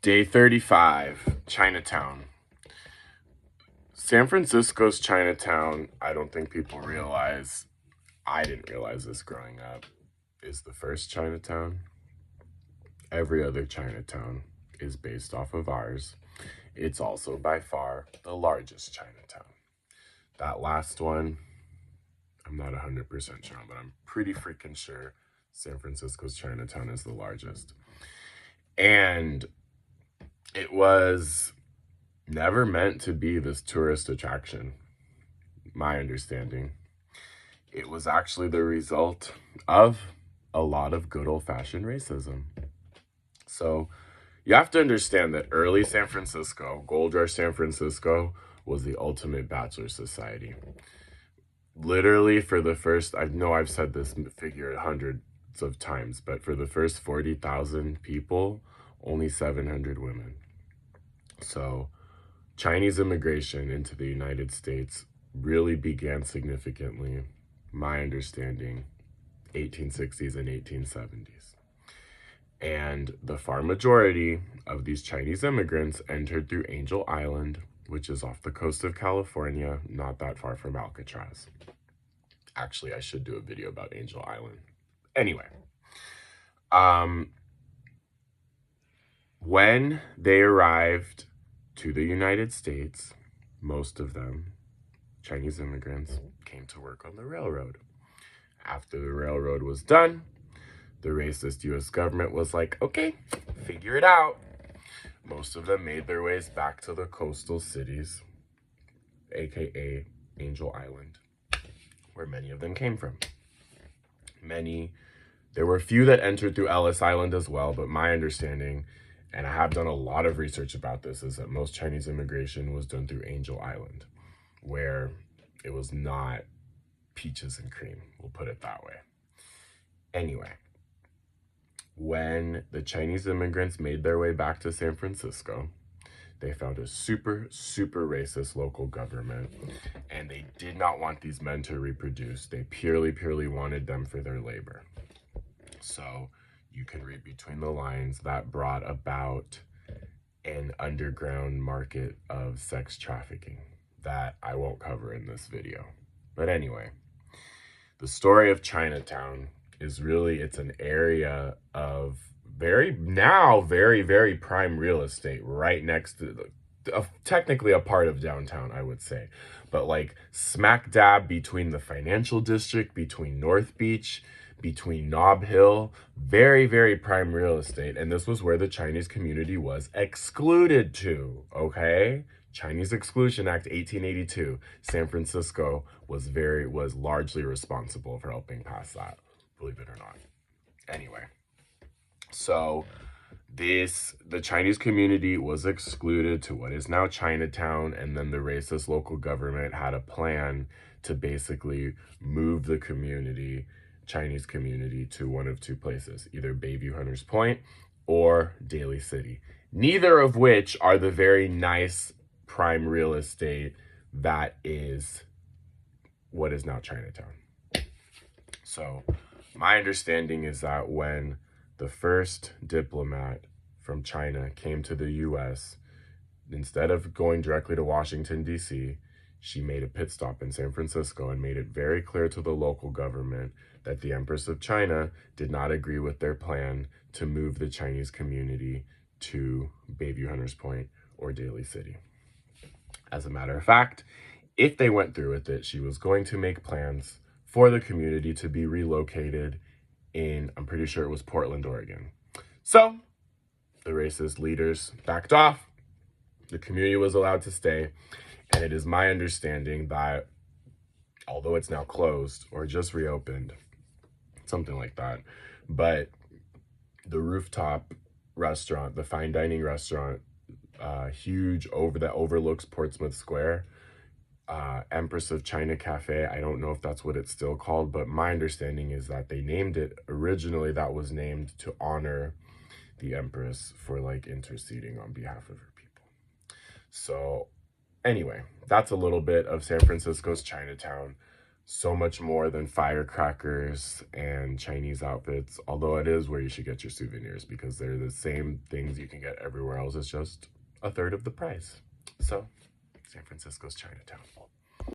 Day 35, Chinatown. San Francisco's Chinatown, I don't think people realize, I didn't realize this growing up, is the first Chinatown. Every other Chinatown is based off of ours. It's also by far the largest Chinatown. That last one, I'm not 100% sure, but I'm pretty freaking sure San Francisco's Chinatown is the largest. And it was never meant to be this tourist attraction, my understanding. It was actually the result of a lot of good old-fashioned racism. So you have to understand that early San Francisco, Gold Rush San Francisco, was the ultimate bachelor society. Literally for the first, I know I've said this figure hundreds of times, but for the first 40,000 people, only 700 women. So Chinese immigration into the United States really began significantly, my understanding, 1860s and 1870s. And the far majority of these Chinese immigrants entered through Angel Island, which is off the coast of California, not that far from Alcatraz. Actually, I should do a video about Angel Island. Anyway, when they arrived to the United States, most of them, Chinese immigrants, came to work on the railroad. After the railroad was done, the racist U.S. government was like, okay, figure it out. Most of them made their ways back to the coastal cities, aka Angel Island, where many of them came from. There were a few that entered through Ellis Island as well, but my understanding, and I have done a lot of research about this, is that most Chinese immigration was done through Angel Island, where it was not peaches and cream, we'll put it that way. Anyway, when the Chinese immigrants made their way back to San Francisco, they found a super, super racist local government, and they did not want these men to reproduce. They purely wanted them for their labor. So you can read between the lines, that brought about an underground market of sex trafficking that I won't cover in this video. But anyway, the story of Chinatown is really, it's an area of very prime real estate right next to technically a part of downtown, I would say, but like smack dab between the financial district, between North Beach, between Nob Hill, very prime real estate. And this was where the Chinese community was excluded to, okay? Chinese Exclusion Act 1882. San Francisco was largely responsible for helping pass that, believe it or not. Anyway, so the Chinese community was excluded to what is now Chinatown, and then the racist local government had a plan to basically move the Chinese community, to one of two places, either Bayview Hunters Point or Daly City, neither of which are the very nice prime real estate that is what is now Chinatown. So my understanding is that when the first diplomat from China came to the US, instead of going directly to Washington, D.C., she made a pit stop in San Francisco and made it very clear to the local government that the Empress of China did not agree with their plan to move the Chinese community to Bayview Hunters Point or Daly City. As a matter of fact, if they went through with it, she was going to make plans for the community to be relocated in, I'm pretty sure it was Portland, Oregon. So the racist leaders backed off. The community was allowed to stay. And it is my understanding that, although it's now closed or just reopened, something like that, but the rooftop restaurant, the fine dining restaurant, huge that overlooks Portsmouth Square, Empress of China Cafe, I don't know if that's what it's still called, but my understanding is that they named it, originally that was named to honor the Empress for like interceding on behalf of her people. So anyway, that's a little bit of San Francisco's Chinatown. So much more than firecrackers and Chinese outfits, although it is where you should get your souvenirs because they're the same things you can get everywhere else. It's just a third of the price. So, San Francisco's Chinatown.